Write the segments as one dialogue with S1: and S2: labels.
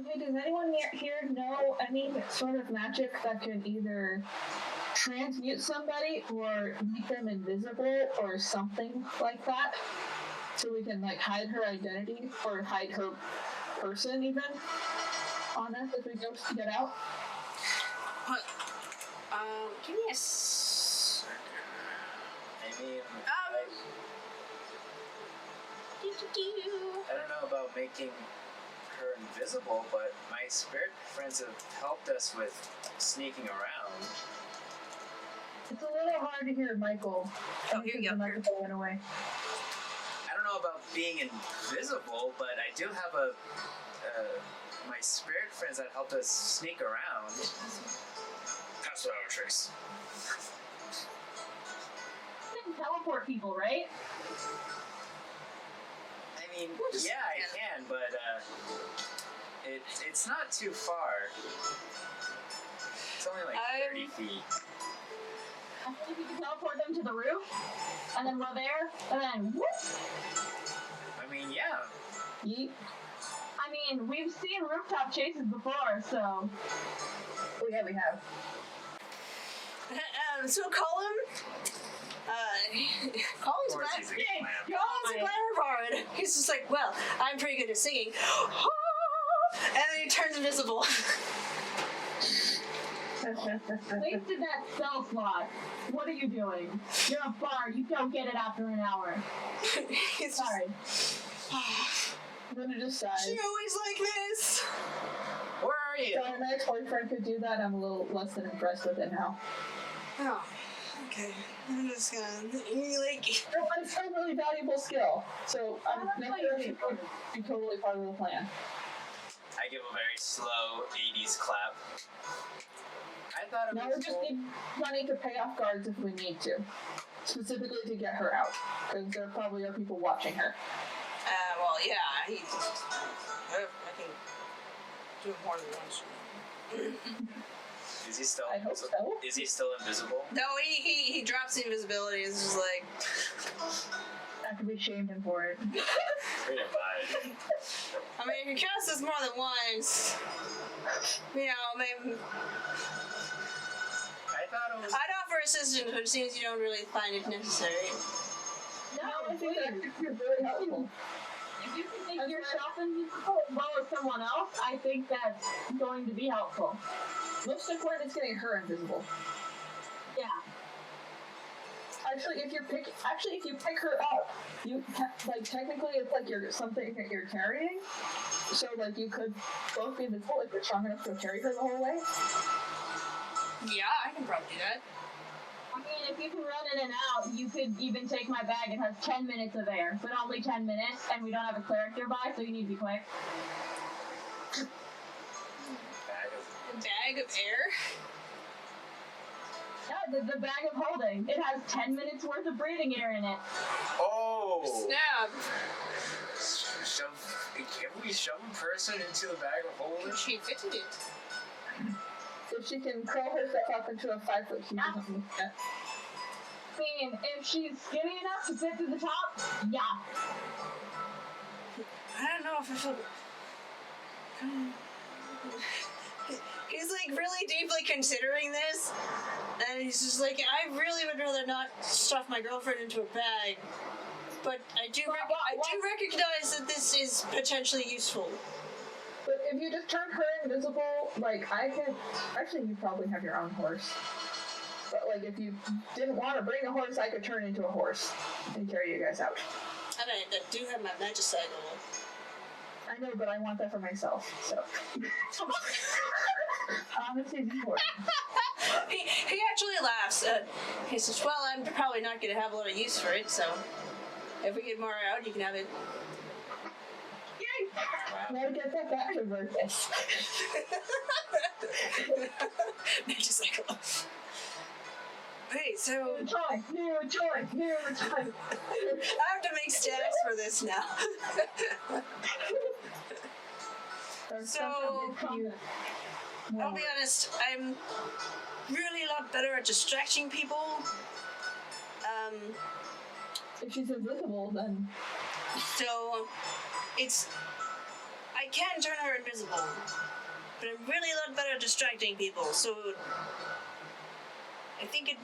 S1: Okay, does anyone here know any sort of magic that could either transmute somebody or make them invisible or something like that? So we can, like, hide her identity or hide her person even on us as we go to get out?
S2: Give me a second.
S3: I mean, I don't know about making her invisible, but my spirit friends have helped us with sneaking around.
S1: It's a little hard to hear Michael.
S2: Oh, here you go.
S1: The microphone went away.
S3: I don't know about being invisible, but I do have my spirit friends that helped us sneak around. That's what our tricks.
S1: You can teleport people, right?
S3: I mean, yeah, I can, but it's not too far. It's only like 30 feet.
S1: I think you can teleport them to the roof, and then we're there, and then whoop!
S3: I mean, yeah.
S1: Yeet. I mean, we've seen rooftop chases before, so... Oh yeah, we have.
S2: So Colm, Colm's a glamour bard. He's just like, well, I'm pretty good at singing. And then he turns invisible.
S1: Wasted that spell slot. What are you doing? You're a bard. You don't get it after an hour. Sorry. I'm gonna decide.
S2: She always like this.
S3: Where are you?
S1: So my ex-boyfriend could do that. I'm a little less than impressed with it now.
S2: Oh, okay. I'm just gonna, like...
S1: No, but it's a really valuable skill. So I'm not going to be totally part of the plan.
S3: I give a very slow 80s clap. I thought it
S1: now
S3: was
S1: we just need money to pay off guards if we need to. Specifically to get her out. Because there probably are people watching her.
S2: Well, yeah, I can do more than once.
S3: Is he still?
S1: I hope so.
S3: Is he still invisible?
S2: No, he drops the invisibility. It's just like...
S1: I could be shamed him for it.
S3: Pretty much.
S2: I mean, if you cast this more than once, you know, maybe...
S3: I thought it was...
S2: I'd offer assistance, but it seems you don't really find it necessary.
S1: No, I think that's really helpful. If you can make yourself invisible as well as someone else, I think that's going to be helpful. Most important is getting her invisible. Yeah. Actually, if you pick her up, you like technically it's like you're something that you're carrying. So like you could both be invisible if you're strong enough to carry her the whole way.
S2: Yeah, I can probably do that.
S1: I mean, if you can run in and out, you could even take my bag. It has 10 minutes of air, but only 10 minutes, and we don't have a cleric nearby, so you need to be quick.
S2: Bag of air?
S1: Yeah, the bag of holding. It has 10 minutes worth of breathing air in it.
S3: Oh!
S2: Snap!
S3: Can we shove a person into the bag of holding?
S2: She fitted it.
S1: If she can curl herself up into a 5-foot cube or something like that. I mean, if she's skinny enough to fit to the top, yeah.
S2: I don't know if I feel... He's like really deeply considering this, and he's just like, I really would rather not stuff my girlfriend into a bag, but I do recognize that this is potentially useful.
S1: But if you just turn her invisible, like, I could... Actually, you probably have your own horse. But, like, if you didn't want to bring a horse, I could turn into a horse and carry you guys out.
S2: And I do have my magicycle.
S1: I know, but I want that for myself, so... This is important.
S2: He actually laughs. He says, well, I'm probably not going to have a lot of use for it, so if we get more out, you can have it.
S1: Yay! Now to get that back to Virkus.
S2: Magicycle. Wait, so...
S1: New toy!
S2: I have to make stats for this now. So... I'll be honest, I'm really a lot better at distracting people.
S1: If she's invisible, then...
S2: So, it's... I can turn her invisible, but I'm really a lot better at distracting people, so I think it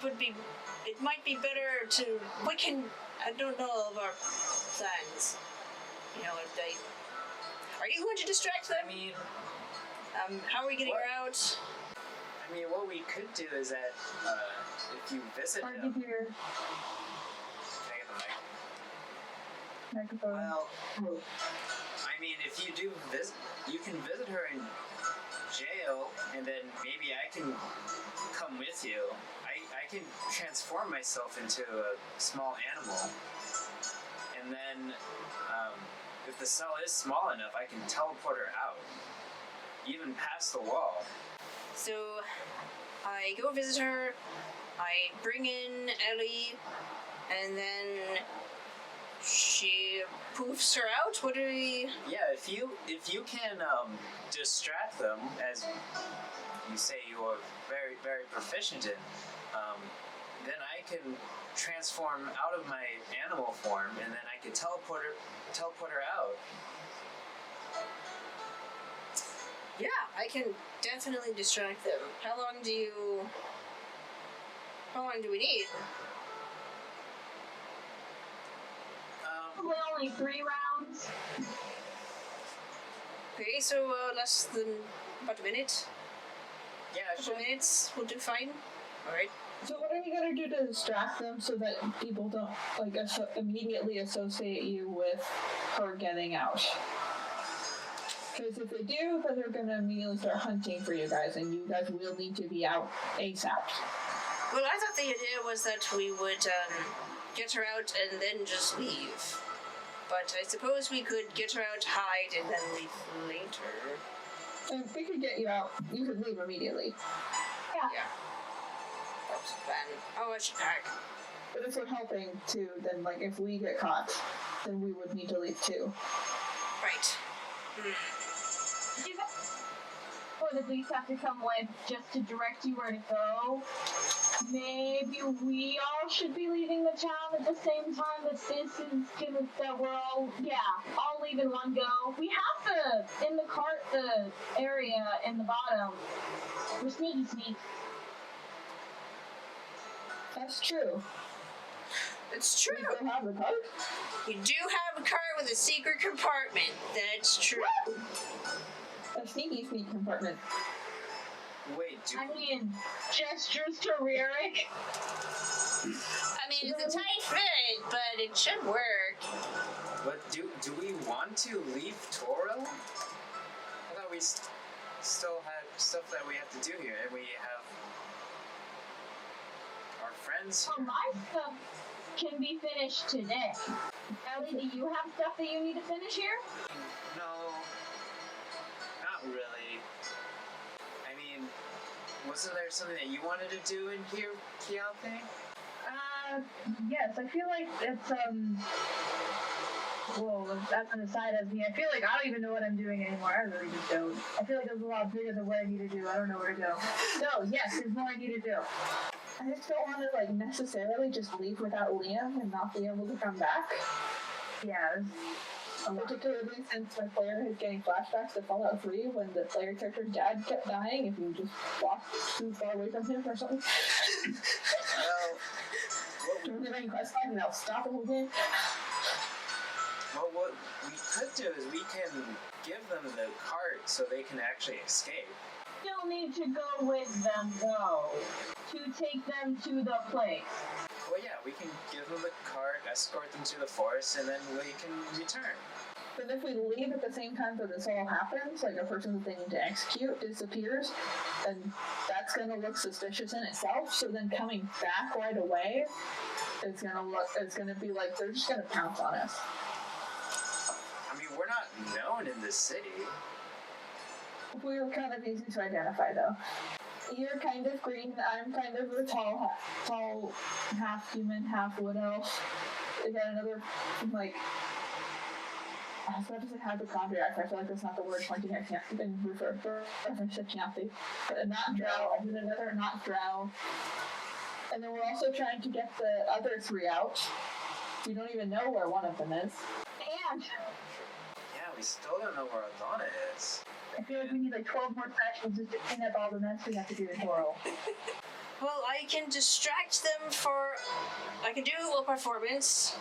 S2: might be better to, I don't know all of our plans. You know, are you going to distract them?
S3: I mean,
S2: how are we getting her out?
S3: I mean, what we could do is that if you visit
S1: Or
S3: him...
S1: give your
S3: Can I get the mic?
S1: microphone.
S3: Well, I mean, if you do visit, you can visit her in jail, and then maybe I can come with you. I can transform myself into a small animal, and then if the cell is small enough, I can teleport her out, even past the wall.
S2: So, I go visit her, I bring in Ellie, and then she poofs her out. What do we...
S3: Yeah, if you can distract them, as you say you're very, very proficient in, then I can transform out of my animal form, and then I can teleport her out.
S2: Yeah, I can definitely distract them. How long do we need?
S1: Probably only 3 rounds.
S2: Okay, so less than about a minute.
S3: Yeah,
S2: A couple minutes will do fine. Alright.
S1: So what are you gonna do to distract them so that people don't immediately associate you with her getting out? Because if they do, then they're gonna immediately start hunting for you guys, and you guys will need to be out ASAP.
S2: Well, I thought the idea was that we would get her out and then just leave. But I suppose we could get her out, hide, and then leave later.
S1: And if we could get you out, you could leave immediately.
S2: Yeah. That was the plan. Oh, I should pack.
S1: But if we're helping too, then if we get caught, then we would need to leave too.
S2: Right.
S4: You would at least have to come with just to direct you where to go. Maybe we all should be leaving the town at the same time that we're all leave in one go. We have the area in the bottom. We're sneaky.
S1: That's true.
S2: It's true.
S1: We still have the cart?
S2: You do have a car with a secret compartment. That's true.
S1: A sneaky compartment.
S3: wait,
S4: I mean, gestures to Ryurick.
S2: I mean, it's a tight fit, but it should work.
S3: but do we want to leave Toril? I thought we still had stuff that we have to do here, and we have our friends
S4: Well,
S3: here.
S4: my stuff can be finished today. Ellie, do you have stuff that you need to finish here?
S3: No, not really. I mean, wasn't there something that you wanted to do in here, Keyanthi?
S1: Yes, I feel like it's, whoa, that's an aside of me. I feel like I don't even know what I'm doing anymore. I really just don't. I feel like there's a lot bigger than what I need to do. I don't know where to go. So, yes, there's more I need to do. I just don't want to, necessarily just leave without Liam and not be able to come back. Yeah, particularly since my player is getting flashbacks to Fallout 3 when the player character's dad kept dying if you just walked too far away from him or something.
S3: Well,
S1: Don't give any quest line and I'll stop the whole game.
S3: well, what we could do is we can give them the cart so they can actually escape.
S4: You'll need to go with them, though, to take them to the place.
S3: Well, yeah, we can give them the cart, escort them to the forest, and then we can return.
S1: But if we leave at the same time that this all happens, a person that they need to execute disappears, then that's going to look suspicious in itself. So then coming back right away, it's going to be like they're just going to pounce on us.
S3: I mean, we're not known in this city.
S1: We were kind of easy to identify, though. You're kind of green. I'm kind of a tall, half human, half wood elf. We got another, I was about to say hypochondriac. I feel like that's not the word pointing at reference to Keyanthi. But not Drow. I did another not Drow. And then we're also trying to get the other 3 out. We don't even know where one of them is.
S4: And
S3: Yeah, We still don't know where Adlanna is.
S4: I feel like we need like 12 more sessions just to clean up all the mess we have to do in Toril.
S2: Well, I can distract them for... I can do a performance.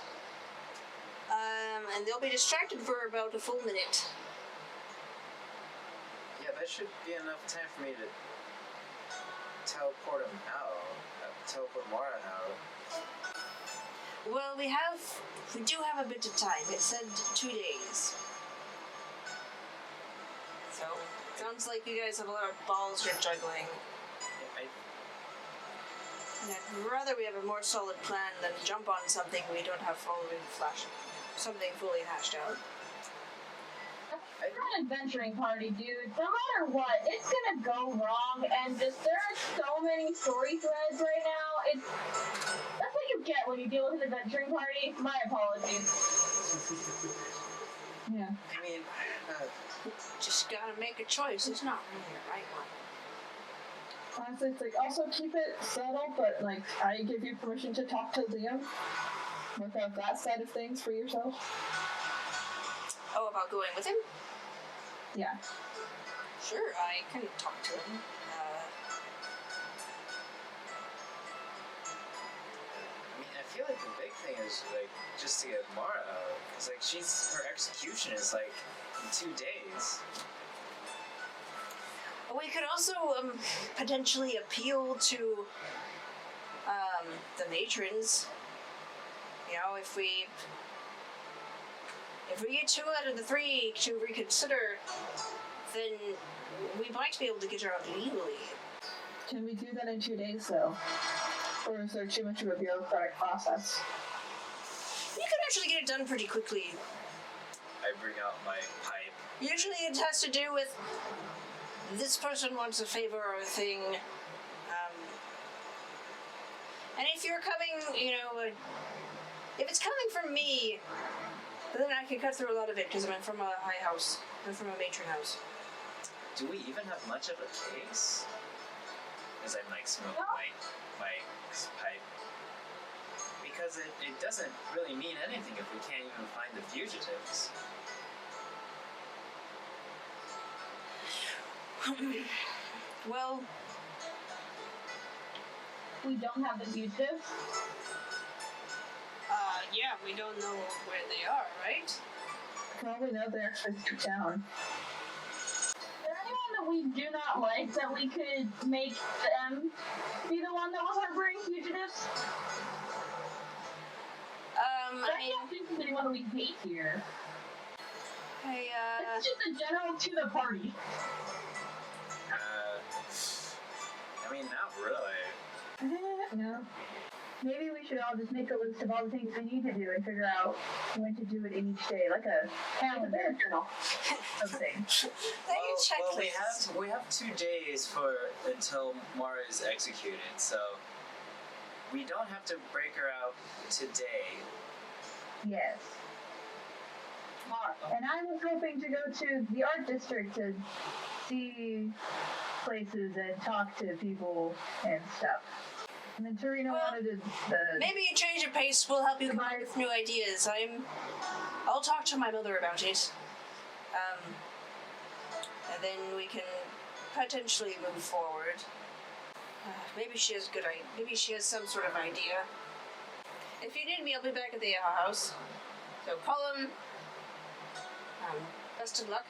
S2: And they'll be distracted for about a full minute.
S3: Yeah, that should be enough time for me to teleport him out. Teleport Mara out.
S2: Well, we do have a bit of time. It said 2 days. So, sounds like you guys have a lot of balls you're juggling.
S3: Yeah,
S2: And I'd rather we have a more solid plan than jump on something we don't have something fully hashed out.
S4: We're an adventuring party, dude. No matter what, it's gonna go wrong, and just there are so many story threads right now. That's what you get when you deal with an adventuring party. My apologies.
S1: Yeah.
S3: I mean,
S2: Just gotta make a choice. There's not really a right one.
S1: Honestly, it's like, also keep it subtle, but like, I give you permission to talk to Liam. Work out that side of things for yourself.
S2: Oh, about going with him?
S1: Yeah.
S2: Sure, I can talk to him.
S3: I mean, I feel like the big thing is like just to get Mara out. Cause like her execution is like in 2 days.
S2: We could also potentially appeal to the matrons. You know, if we get 2 out of the 3 to reconsider, then we might be able to get her out legally.
S1: Can we do that in 2 days, though? Or is there too much of a bureaucratic process?
S2: You can actually get it done pretty quickly.
S3: I bring out my pipe.
S2: Usually it has to do with this person wants a favor or a thing. And if you're coming, if it's coming from me, then I can cut through a lot of it because I'm from a high house. I'm from a matron house.
S3: Do we even have much of a case? As I smoke my pipe. Because it doesn't really mean anything if we can't even find the fugitives.
S2: Well,
S4: We don't have the fugitives.
S2: yeah, we don't know where they are, right?
S1: Probably know they're actually through town.
S4: Is there anyone that we do not like that we could make them be the one that was harboring fugitives?
S2: I
S4: I don't think there's anyone we hate here. It's just a general to the party.
S3: I mean, not really.
S1: No.
S4: Maybe we should all just make a list of all the things we need to do and figure out when to do it in each day, like a calendar journal of things.
S3: We have 2 days until Mara is executed, so we don't have to break her out today.
S4: Yes. And I was hoping to go to the art district to see places and talk to people and stuff. And then Torino wanted
S2: maybe a change of pace will help you come up with new ideas. I'll talk to my mother about it. And then we can potentially move forward. Maybe she has maybe she has some sort of idea. If you need me, I'll be back at the house. So Colm, best of luck.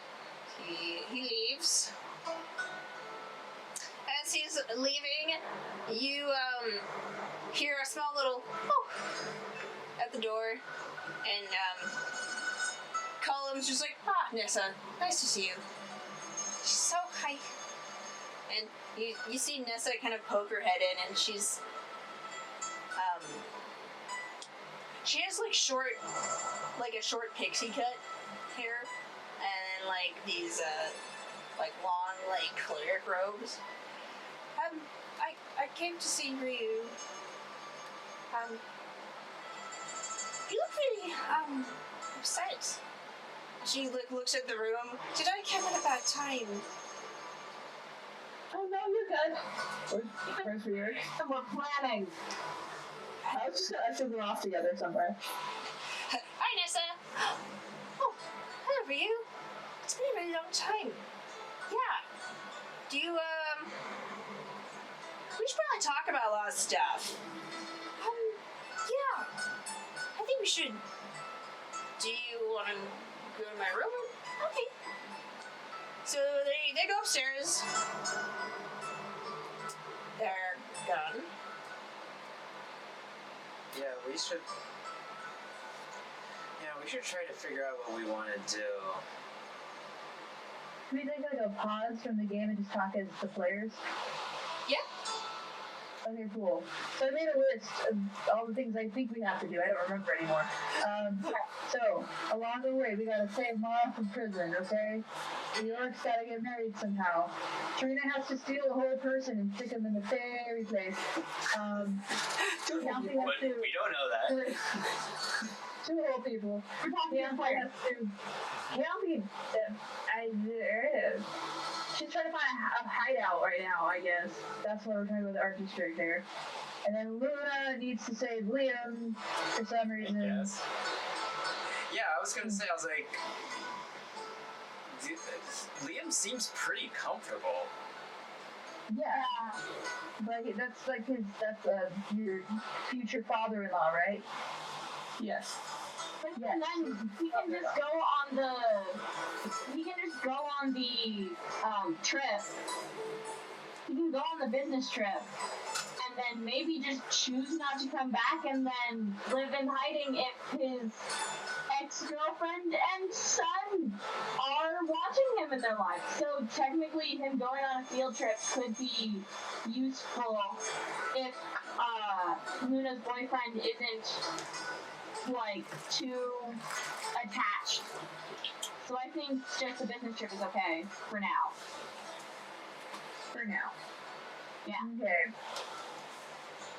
S2: He leaves. As he's leaving, you hear a small little at the door, and Colm's just like, Nessa, nice to see you. She's so high. And you see Nessa kind of poke her head in, and she's she has a short pixie cut hair, and these long cleric robes. I came to see Ryu. You look really upset. She looks at the room. Did I come at a bad time?
S1: Oh no, you're good. Where's Ryurick? We're planning. I was just gonna usher them off together somewhere.
S2: Hi, Nessa. Oh, hello, remember you. It's been a really long time. Yeah. Do you, we should probably talk about a lot of stuff. Yeah. I think we should. Do you want to go to my room? Okay. So they go upstairs. They're gone.
S3: Yeah, we should try to figure out what we want to do.
S5: Can we take like a pause from the game and just talk as the players?
S2: Yeah.
S5: Okay, cool. So I made a list of all the things I think we have to do. I don't remember anymore. So, along the way, we gotta save Mara from prison, okay? Ryurick's gotta get married somehow. Trina has to steal a whole person and stick him in the fairy place. Keyanthi has
S3: But
S5: to...
S3: we don't know that.
S5: Two whole people.
S4: We're talking
S5: Keyanthi
S4: about
S5: has to... Keyanthi... She's trying to find a hideout right now, I guess. That's why we're trying to go to the art district there. And then Luna needs to save Liam for some reason.
S3: Yes. Yeah, I was gonna say, I was like, Liam seems pretty comfortable.
S5: Yeah. But that's your future father-in-law, right?
S1: Yes.
S5: Yes.
S4: And then we can just go on the trip. We can go on the business trip and then maybe just choose not to come back and then live in hiding if his ex-girlfriend and son are watching him in their life. So technically him going on a field trip could be useful if Luna's boyfriend isn't like too attached. So I think just the business trip is okay for now.
S5: For now.
S4: Yeah.
S5: Okay.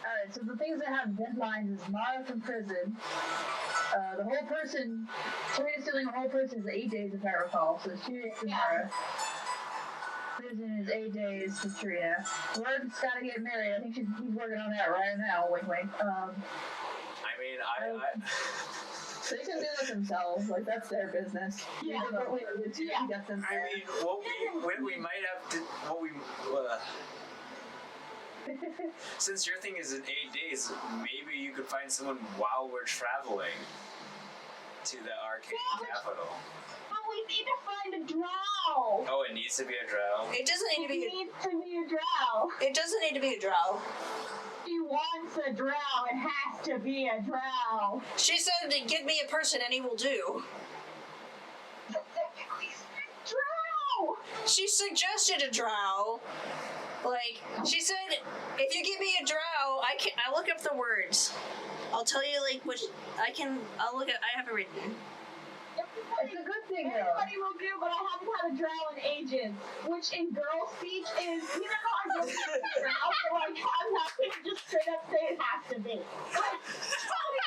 S5: Alright, so the things that have deadlines is Mara from prison. The whole person, Trina stealing a whole person is 8 days if I recall, so it's 2 days for Mara. Prison is 8 days for Trina. Ryurick's gotta get married. I think he's working on that right now, wink wink.
S3: I mean, I
S1: They can do it themselves. Like, that's their business.
S4: Yeah.
S1: But we need to get them
S3: I
S1: there.
S3: mean, what we might have to, since your thing is in 8 days, maybe you could find someone while we're traveling to the Arcane capital.
S4: But we need to find a drow.
S3: Oh, it needs to be a drow.
S2: It doesn't need to be.
S4: It needs to be a drow.
S2: It doesn't need to be a drow.
S4: He wants a drow. It has to be a drow.
S2: She said to get me a person any will do.
S4: Drow.
S2: She suggested a drow. Like, she said, if you give me a drow, I'll look up the words. I'll tell you, like, which, I'll look at, I have it written.
S5: It's a good thing, though.
S4: Everybody will do, but I haven't had a drow in ages. Which in girl speech is, you know how I don't have a drow, so like, I'm not going to just straight up say it has to be. Like, tell me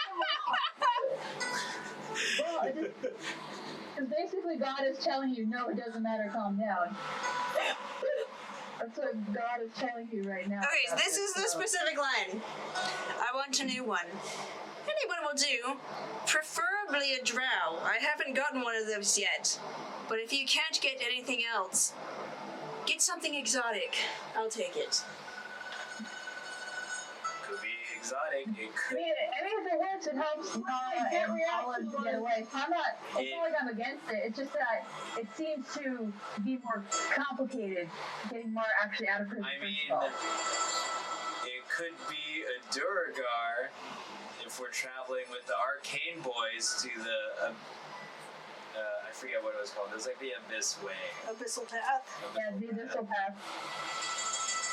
S5: Well, because basically God is telling you, no, it doesn't matter, calm down. That's what God is telling you right now.
S2: Okay, so this is the specific line. I want a new one. Anyone will do. Preferably a drow. I haven't gotten one of those yet. But if you can't get anything else, get something exotic. I'll take it.
S3: Could be exotic. It could.
S5: I mean, if it works, it helps Nala and Colin to get away. So it's not like I'm against it. It's just that it seems to be more complicated getting more actually out of prison.
S3: I mean, it could be a Duragar if we're traveling with the Arcane Bois to the. I forget what it was called. It was like the Abyss Way.
S2: Abyssal path.
S5: Yeah, the abyssal path.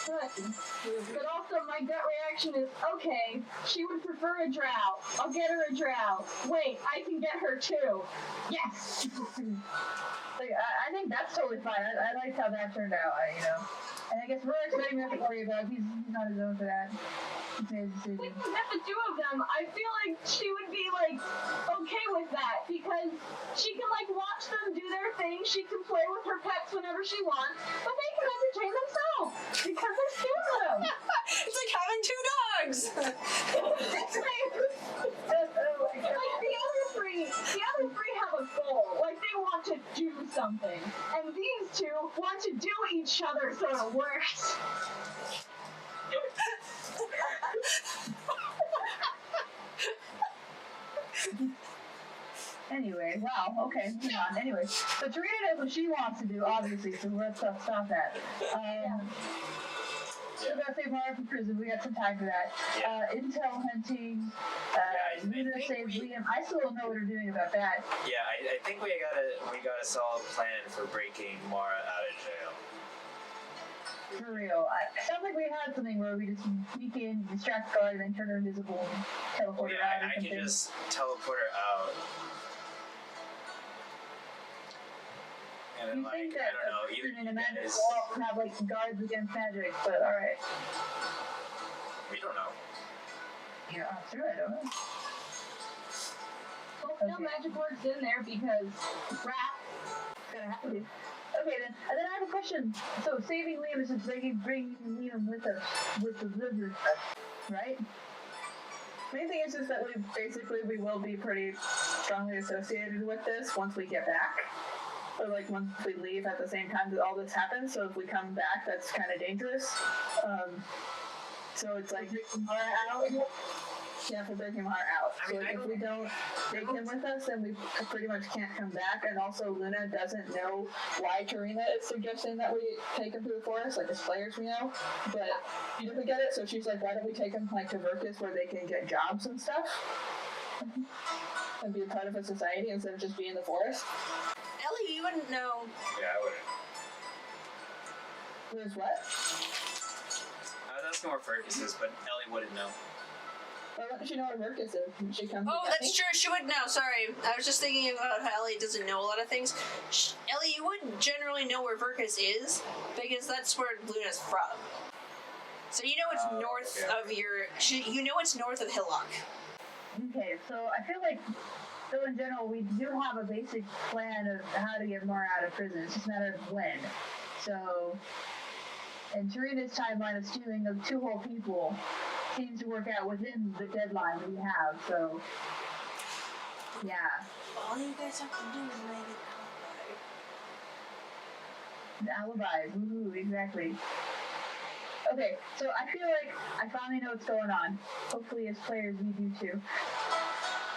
S4: But also, my gut reaction is, okay, she would prefer a drow. I'll get her a drow. Wait, I can get her too. Yes!
S5: Like, I think that's totally fine. I liked how that turned out, And I guess we're expecting nothing to worry about. He's not his own for that. He's made his decision.
S4: With the two of them, I feel like she would be, like, okay with that, because she can, like, watch them do their thing, she can play with her pets whenever she wants, but they can entertain themselves, because there's two of them.
S2: It's like having two dogs!
S4: Like, the other three have a goal. Like, they want to something, and these two want to do each other, so it works.
S5: Anyway, wow, okay, moving on. Anyway, so Tarina knows what she wants to do, obviously, so let's stop that. We gotta save Mara from prison, we got some time for that. Intel hunting, Luna saved Liam. I still don't know what we're doing about that.
S3: Yeah, I think we got a solid plan for breaking Mara out of jail.
S5: For real. It sounds like we had something where we just sneak in, distract guard, and then turn her invisible and teleport her out or
S3: I
S5: something.
S3: can just teleport her out. And then,
S5: You think that
S3: I don't know, either
S5: in a magic
S3: is,
S5: wall would have like guards against magic, but alright.
S3: we don't know.
S5: Yeah, sure, I don't know.
S4: Well, no magic works in there because rat.
S5: Gonna have to be. Okay then, and then I have a question. So saving Liam is just bringing Liam with us, with the lizard stuff, right?
S6: Main thing is just that we will be pretty strongly associated with this once we get back. Or like once we leave at the same time that all this happens, so if we come back that's kind of dangerous. So it's like Mara out. Yeah, for breaking Mara out.
S3: I mean,
S6: So if we don't take him with us, then we pretty much can't come back. And also Luna doesn't know why Tarina is suggesting that we take him to the forest. Like as players we know, but she doesn't get it. So she's like, why don't we take him like to Virkus where they can get jobs and stuff, and be a part of a society instead of just being in the forest.
S2: Ellie, you wouldn't know.
S3: Yeah, I wouldn't.
S6: There's what?
S3: I was asking where Virkus is, but Ellie wouldn't know.
S6: Why wouldn't she know where Virkus is? When she comes
S2: Oh,
S6: to get
S2: that's
S6: me?
S2: true. She would know. Sorry. I was just thinking about how Ellie doesn't know a lot of things. Ellie, you would generally know where Virkus is because that's where Luna's from. So you know it's north of your... You know it's north of Hillock.
S5: Okay, so I feel like, so in general, we do have a basic plan of how to get Mara out of prison. It's just a matter of when. So, and Tarina's timeline of stealing of 2 whole people seems to work out within the deadline we have, so, yeah.
S2: All you guys have to do is make an alibi.
S5: The alibis, ooh, exactly. Okay, so I feel like I finally know what's going on. Hopefully as players we do too.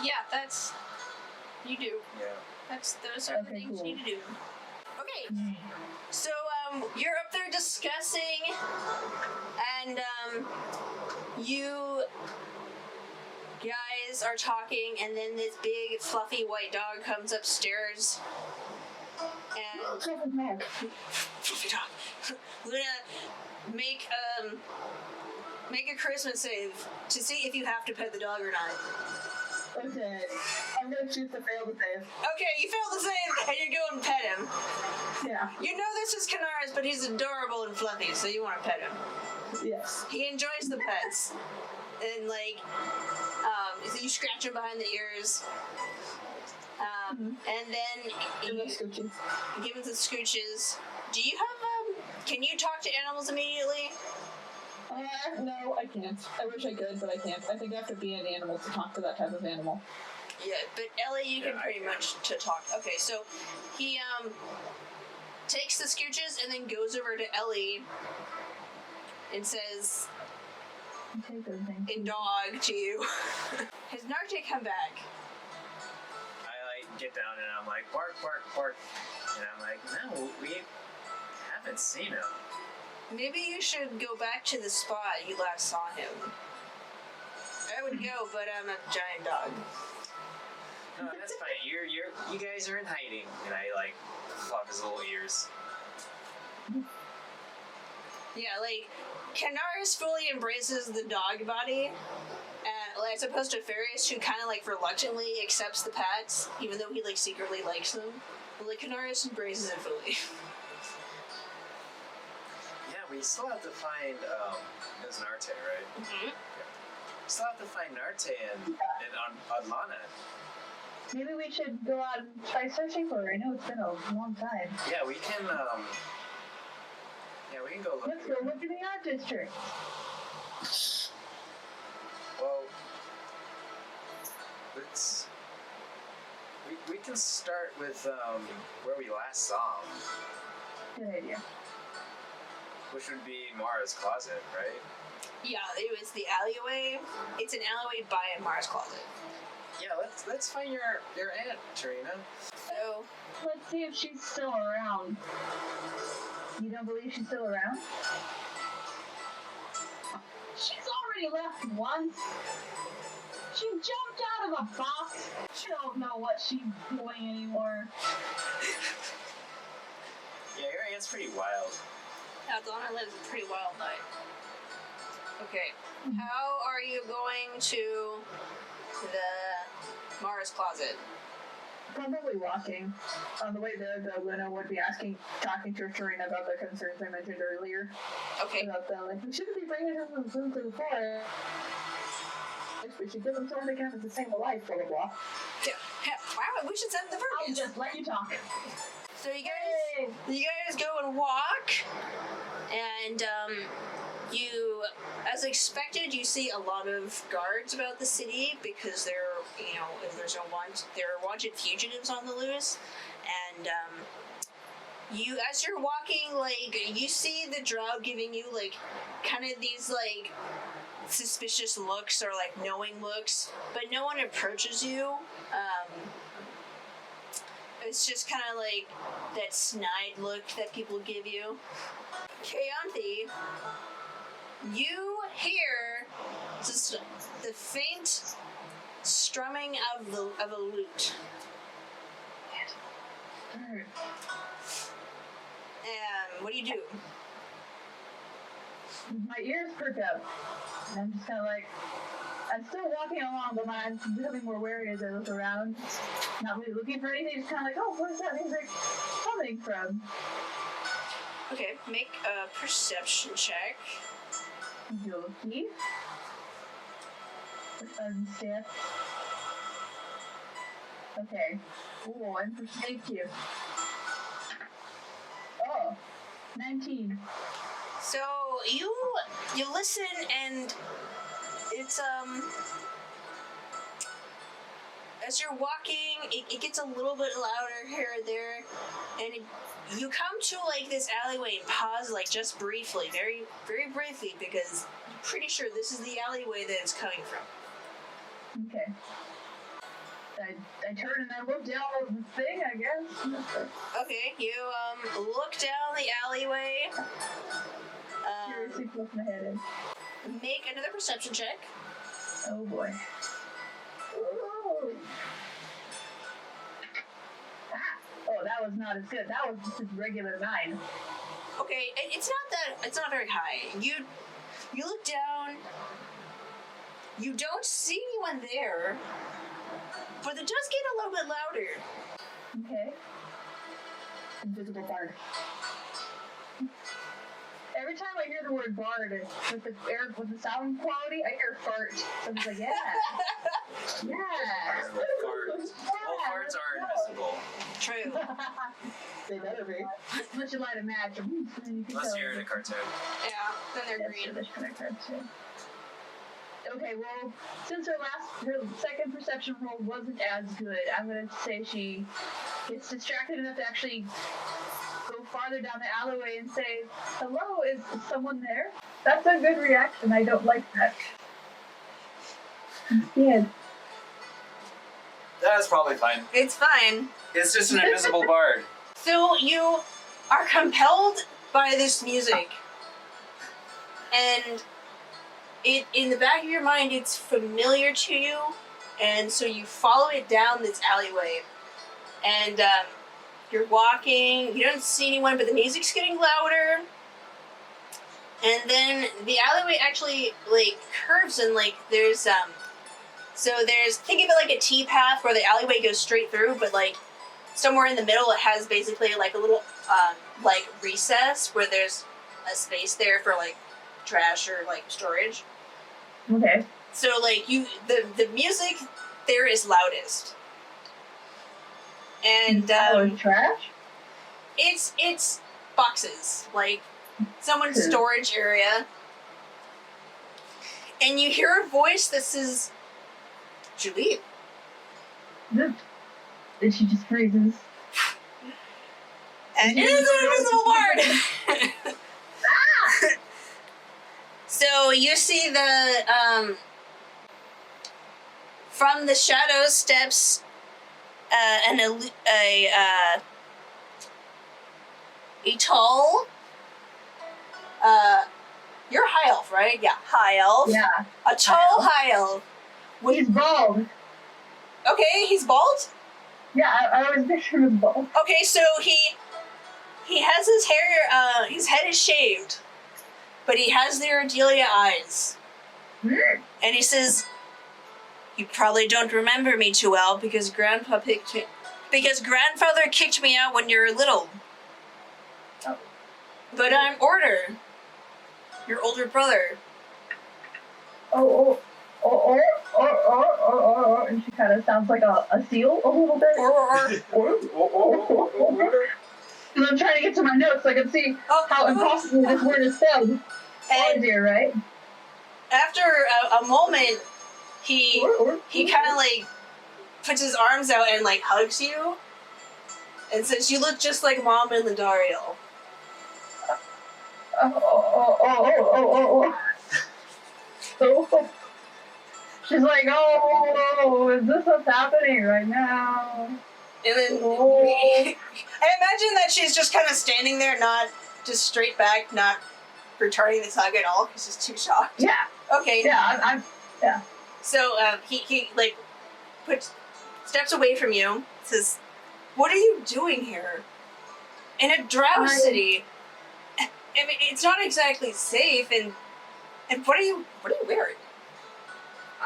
S2: Yeah, that's... You do.
S3: Yeah.
S2: Those are the
S5: Okay,
S2: things
S5: cool.
S2: you need to do. Okay. So, you're up there discussing, and, you guys are talking, and then this big, fluffy white dog comes upstairs, and... Fluffy dog. Luna, make a charisma save to see if you have to pet the dog or not.
S6: Okay, I'm gonna choose to fail the save.
S2: Okay, you failed the save, and you go and pet him.
S6: Yeah.
S2: You know this is Canaris, but he's adorable and fluffy, so you want to pet him.
S6: Yes.
S2: He enjoys the pets. And, like, you scratch him behind the ears. And then
S6: Give
S2: you
S6: us scooches.
S2: give him the scooches. Do you have, can you talk to animals immediately?
S6: No, I can't. I wish I could, but I can't. I think I have to be an animal to talk to that type of animal.
S2: Yeah, but Ellie, you can
S3: Yeah, I
S2: pretty
S3: can.
S2: much to talk. Okay, so he, takes the scooches and then goes over to Ellie and says,
S5: Take those things.
S2: in dog to you, has Narte come back?
S3: I get down and I'm like, bark, bark, bark. And I'm like, no, we haven't seen him.
S2: Maybe you should go back to the spot you last saw him. I would go, but I'm a giant dog.
S3: No, that's fine. You guys are in hiding. And I like flop his little ears.
S2: Yeah, like, Canaris fully embraces the dog body, like, as opposed to Farius, who kind of, like, reluctantly accepts the pets, even though he, like, secretly likes them. But, like, Canaris embraces it fully.
S3: Yeah, we still have to find, it was Narte, right?
S2: Mm-hmm.
S3: We still have to find Narte and Adlanna.
S5: Maybe we should go out and try searching for her. I know it's been a long time.
S3: Yeah, we can go look.
S5: Let's go look in the art district.
S3: Well, we can start with where we last saw him,
S5: Good idea.
S3: which would be Mara's closet, right?
S2: Yeah, it was the alleyway. It's an alleyway by Mara's closet.
S3: Yeah, let's find your aunt, Tarina.
S2: So
S4: Let's see if she's still around.
S5: You don't believe she's still around?
S4: She's already left once. She jumped out of a box. She don't know what she's doing anymore.
S3: Yeah, your aunt's pretty wild.
S2: Adlanna lives a pretty wild life. Okay, how are you going to the Mara's closet?
S6: Probably walking. On the way there, though, Luna would be talking to Tarina about the concerns I mentioned earlier.
S2: Okay.
S6: About we shouldn't be bringing him to the forest. We should give them something they can have a sustainable life, blah, blah, blah.
S2: Yeah. Wow, we should send the
S4: I'll
S2: Virkus.
S4: just let you talk.
S2: So you guys go and walk, and you, as expected, you see a lot of guards about the city because there are wanted fugitives on the loose, and you, as you're walking, like you see the Drow giving you like kind of these like suspicious looks or like knowing looks, but no one approaches you. It's just kind of like that snide look that people give you. Keyanthi, you hear just the faint strumming of a lute. And what do you do?
S5: My ears perk up. And I'm just kind of like, I'm still walking along, but I'm becoming more wary as I look around. Not really looking for anything, just kind of like, oh, where's that music coming from?
S2: Okay, make a perception check.
S5: Yoki. Unstep. Okay. Oh, and thank you. Oh, 19.
S2: So you listen, and it's as you're walking, it gets a little bit louder here or there, and you come to like this alleyway and pause like just briefly, very very briefly, because I'm pretty sure this is the alleyway that it's coming from.
S5: Okay. I turn and I look down at the thing, I guess.
S2: Okay, you look down the alleyway.
S5: Seriously, poke my head in.
S2: Make another perception check.
S5: Oh boy. Ooh. Ah! Oh, that was not as good. That was just a regular 9.
S2: Okay, it's not very high. You look down. You don't see anyone there, but it does get a little bit louder.
S5: Okay.
S6: Invisible bard.
S5: Every time I hear the word bard with the sound quality, I hear fart. So I'm just like, yeah. Yeah.
S3: Well, farts are invisible.
S2: True.
S6: They better be.
S5: Unless you light a match.
S3: Unless you're in a cartoon.
S2: Yeah, then they're green.
S5: Okay, well, since her second perception roll wasn't as good, I'm gonna say she gets distracted enough to actually go farther down the alleyway and say, hello, is someone there? That's a good reaction. I don't like that. I'm scared.
S3: That's probably fine.
S2: It's fine.
S3: It's just an invisible bard.
S2: So you are compelled by this music, and it in the back of your mind it's familiar to you, and so you follow it down this alleyway, and you're walking. You don't see anyone, but the music's getting louder, and then the alleyway actually like curves, and like there's think of it like a T path where the alleyway goes straight through, but like somewhere in the middle it has basically like a little like recess where there's a space there for like trash or like storage.
S5: Okay.
S2: So like the music there is loudest. And
S5: trash?
S2: It's boxes, like someone's storage area. And you hear a voice that says, Julie.
S5: And she just freezes.
S2: And it is an invisible bard! So you see the, from the shadows steps, a tall, you're high elf, right? Yeah, high elf.
S5: Yeah.
S2: A tall high elf.
S5: He's bald.
S2: Okay, he's bald?
S5: Yeah, I always picture him as bald.
S2: Okay, so he has his hair, his head is shaved, but he has the Ardelia eyes. And he says, "You probably don't remember me too well because grandfather kicked me out when you were little.
S5: Oh.
S2: But I'm Order, your older brother."
S5: Oh, and she kind of sounds like a seal a little bit. Because I'm trying to get to my notes so I can see how impossibly this word is spelled. Oh dear, right?
S2: After a moment, he kind of like puts his arms out and like hugs you and says, "You look just like Mom and Ladariel."
S5: She's like, "Oh, is this what's happening right now?"
S2: And then I imagine that she's just kind of standing there, not just straight back, not returning the hug at all, because she's too shocked.
S5: Yeah.
S2: Okay.
S5: Yeah, yeah.
S2: So he like steps away from you, says, "What are you doing here? In a Drow city? I mean, it's not exactly safe, and what are you wearing?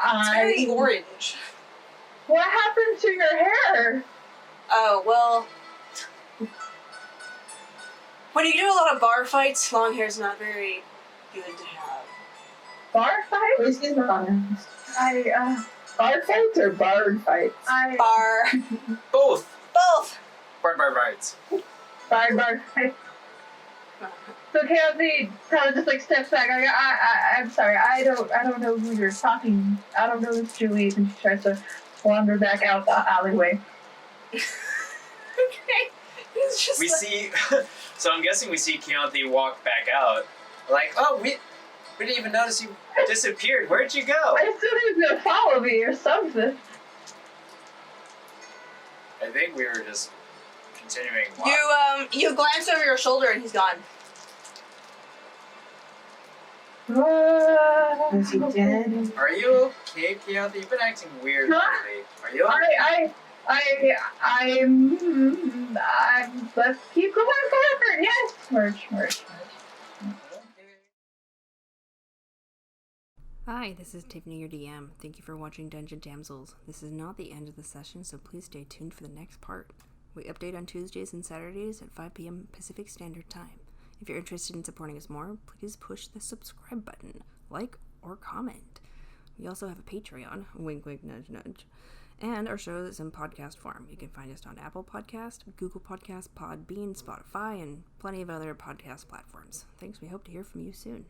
S2: It's very orange."
S5: What happened to your hair?
S2: Oh, well, when you do a lot of bar fights, long hair's not very good to have.
S6: Bar fights? He's not honest. Bar fights or bard fights?
S2: Bar.
S3: Both.
S2: Both.
S3: Bar fights.
S5: Bar fights. So Keyanthi kind of just like steps back. I'm sorry. I don't know who you're talking. I don't know who's Julie, and she tries to wander back out the alleyway.
S2: Okay. It's just
S3: We see, so I'm guessing we see Keyanthi walk back out. Like, oh, we didn't even notice you disappeared. Where'd you go?
S5: I assumed he was gonna follow me or something.
S3: I think we were just continuing walking.
S2: You glance over your shoulder and he's gone.
S6: Is he dead?
S3: Are you okay, Keyanthi? You've been acting weird
S5: Huh?
S3: lately. Are you okay?
S5: Let's keep going forward. Yes. Merch.
S7: Hi, this is Tiffany, your DM. Thank you for watching Dungeon Damsels. This is not the end of the session, so please stay tuned for the next part. We update on Tuesdays and Saturdays at 5 p.m. Pacific Standard Time. If you're interested in supporting us more, please push the subscribe button, like, or comment. We also have a Patreon, wink, wink, nudge, nudge, and our show is in podcast form. You can find us on Apple Podcast, Google Podcast, Podbean, Spotify, and plenty of other podcast platforms. Thanks, we hope to hear from you soon.